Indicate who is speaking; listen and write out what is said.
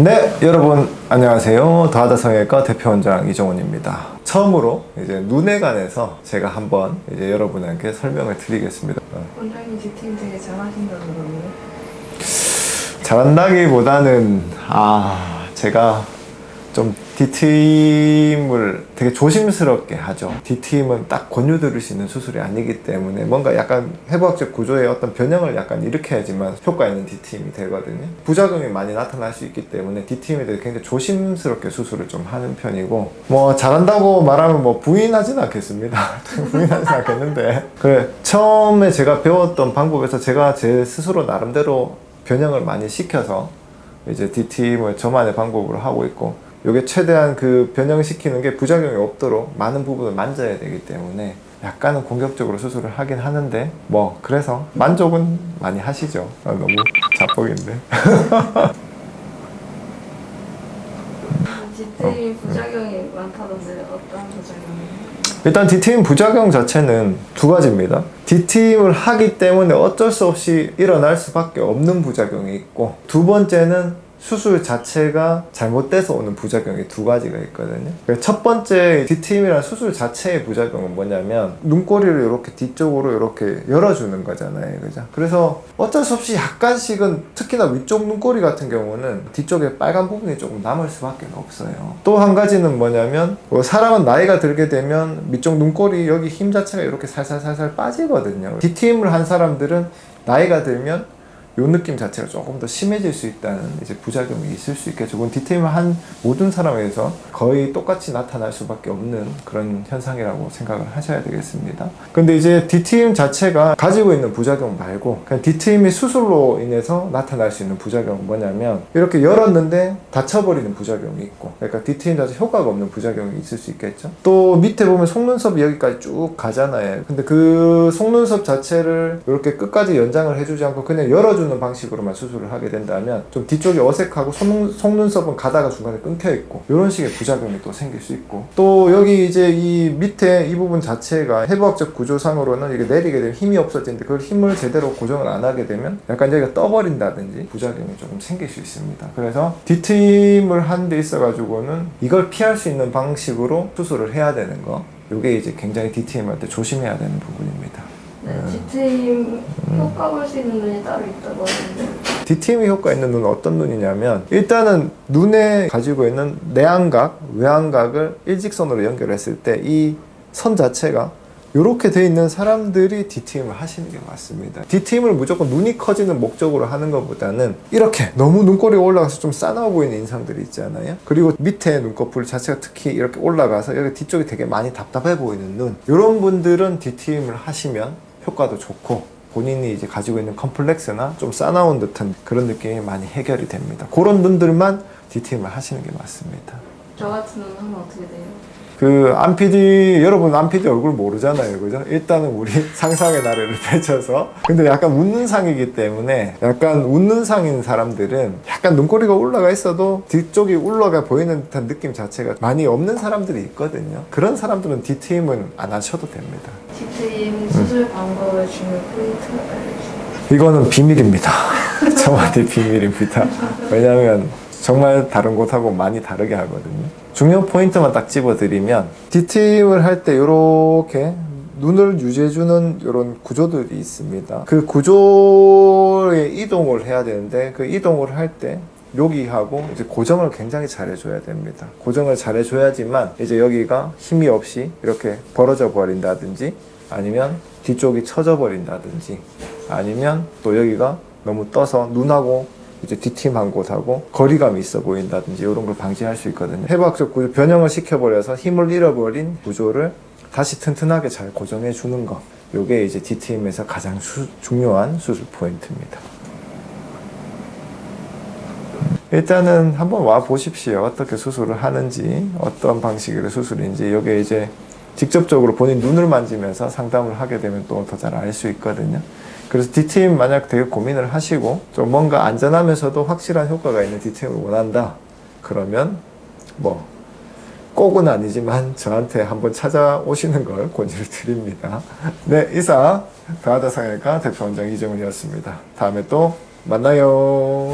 Speaker 1: 네, 여러분 안녕하세요. 더하다 성형외과 대표원장 이정훈입니다. 처음으로 이제 눈에 관해서 제가 한번 이제 여러분에게 설명을 드리겠습니다.
Speaker 2: 원장님 디테일 되게 잘하신다 그러네요.
Speaker 1: 잘한다기보다는 제가 좀 D팀을 되게 조심스럽게 하죠. D팀은 딱 권유 들을 수 있는 수술이 아니기 때문에 뭔가 약간 해부학적 구조의 어떤 변형을 약간 일으켜야지만 효과 있는 D팀이 되거든요. 부작용이 많이 나타날 수 있기 때문에 D팀에 대해 굉장히 조심스럽게 수술을 좀 하는 편이고, 뭐 잘한다고 말하면 뭐 부인하진 않겠습니다. 부인하진 않겠는데, 그래 처음에 제가 배웠던 방법에서 제가 제 스스로 나름대로 변형을 많이 시켜서 이제 D팀을 저만의 방법으로 하고 있고, 이게 최대한 그 변형시키는 게 부작용이 없도록 많은 부분을 만져야 되기 때문에 약간은 공격적으로 수술을 하긴 하는데, 뭐 그래서 만족은 많이 하시죠. 너무 자뻑인데.
Speaker 2: 디테일 부작용이 많다던데 어떤 부작용이에요?
Speaker 1: 일단 D팀 부작용 자체는 두 가지입니다. D팀을 하기 때문에 어쩔 수 없이 일어날 수밖에 없는 부작용이 있고, 두 번째는 수술 자체가 잘못돼서 오는 부작용이 두 가지가 있거든요. 첫 번째 D팀이란 수술 자체의 부작용은 뭐냐면, 눈꼬리를 이렇게 뒤쪽으로 이렇게 열어주는 거잖아요, 그죠? 그래서 어쩔 수 없이 약간씩은, 특히나 위쪽 눈꼬리 같은 경우는 뒤쪽에 빨간 부분이 조금 남을 수밖에 없어요. 또 한 가지는 뭐냐면, 사람은 나이가 들게 되면 위쪽 눈꼬리 여기 힘 자체가 이렇게 살살살살 빠지거든요. D팀을 한 사람들은 나이가 들면 요 느낌 자체가 조금 더 심해질 수 있다는 이제 부작용이 있을 수 있겠죠. 그건 D팀을 한 모든 사람에서 거의 똑같이 나타날 수밖에 없는 그런 현상이라고 생각을 하셔야 되겠습니다. 근데 이제 D팀 자체가 가지고 있는 부작용 말고, 그냥 D팀이 수술로 인해서 나타날 수 있는 부작용은 뭐냐면, 이렇게 열었는데 닫혀버리는 부작용이 있고, 그러니까 D팀 자체 효과가 없는 부작용이 있을 수 있겠죠. 또 밑에 보면 속눈썹이 여기까지 쭉 가잖아요. 근데 그 속눈썹 자체를 이렇게 끝까지 연장을 해주지 않고 그냥 열어주는 방식으로만 수술을 하게 된다면 좀 뒤쪽이 어색하고 속눈썹은 가다가 중간에 끊겨 있고, 이런 식의 부작용이 또 생길 수 있고, 또 여기 이제 이 밑에 이 부분 자체가 해부학적 구조상으로는 이게 내리게 되면 힘이 없어지는데, 그걸 힘을 제대로 고정을 안 하게 되면 약간 여기가 떠버린다든지 부작용이 조금 생길 수 있습니다. 그래서 D팀을 한 데 있어 가지고는 이걸 피할 수 있는 방식으로 수술을 해야 되는 거, 이게 이제 굉장히 D팀 할 때 조심해야 되는 부분입니다.
Speaker 2: 네, 디테일 효과 볼 수 있는 눈이 따로 있다고 하는데,
Speaker 1: D팀이 효과 있는 눈은 어떤 눈이냐면, 일단은 눈에 가지고 있는 내안각, 외안각을 일직선으로 연결했을 때 이 선 자체가 이렇게 돼 있는 사람들이 D팀을 하시는 게 맞습니다. D팀을 무조건 눈이 커지는 목적으로 하는 것보다는 이렇게 너무 눈꼬리가 올라가서 좀 싸나워 보이는 인상들이 있잖아요. 그리고 밑에 눈꺼풀 자체가 특히 이렇게 올라가서 여기 뒤쪽이 되게 많이 답답해 보이는 눈, 이런 분들은 D팀을 하시면 효과도 좋고, 본인이 이제 가지고 있는 컴플렉스나 좀 싸나운 듯한 그런 느낌이 많이 해결이 됩니다. 그런 분들만 D팀을 하시는 게 맞습니다.
Speaker 2: 저 같은 눈 하면 어떻게 돼요?
Speaker 1: 안 PD, 여러분 안 PD 얼굴 모르잖아요, 그죠? 일단은 우리 상상의 나래를 펼쳐서, 근데 약간 웃는 상이기 때문에, 약간 웃는 상인 사람들은 약간 눈꼬리가 올라가 있어도 뒤쪽이 올라가 보이는 듯한 느낌 자체가 많이 없는 사람들이 있거든요. 그런 사람들은 D팀은 안 하셔도 됩니다.
Speaker 2: 디테일 수술 방법의 중요 포인트가 알려주세요.
Speaker 1: 이거는 비밀입니다. 저한테 비밀입니다. 왜냐하면 정말 다른 곳하고 많이 다르게 하거든요. 중요 포인트만 딱 집어드리면, D팀을 할 때 이렇게 눈을 유지해주는 이런 구조들이 있습니다. 그 구조에 이동을 해야 되는데, 그 이동을 할 때 여기하고 이제 고정을 굉장히 잘해줘야 됩니다. 고정을 잘해줘야지만 이제 여기가 힘이 없이 이렇게 벌어져 버린다든지, 아니면 뒤쪽이 처져 버린다든지, 아니면 또 여기가 너무 떠서 눈하고 이제 D팀한 곳하고 거리감이 있어 보인다든지, 이런 걸 방지할 수 있거든요. 해부학적 구조 변형을 시켜버려서 힘을 잃어버린 구조를 다시 튼튼하게 잘 고정해 주는 거, 요게 이제 D팀에서 가장 중요한 수술 포인트입니다. 일단은 한번 와 보십시오. 어떻게 수술을 하는지, 어떤 방식으로 수술인지. 요게 이제 직접적으로 본인 눈을 만지면서 상담을 하게 되면 또 더 잘 알 수 있거든요. 그래서 D팀 만약 되게 고민을 하시고 좀 뭔가 안전하면서도 확실한 효과가 있는 D팀을 원한다, 그러면 뭐 꼭은 아니지만 저한테 한번 찾아오시는 걸 권유를 드립니다. 네, 이상 더하다 성형외과 대표원장 이정훈이었습니다. 다음에 또 만나요.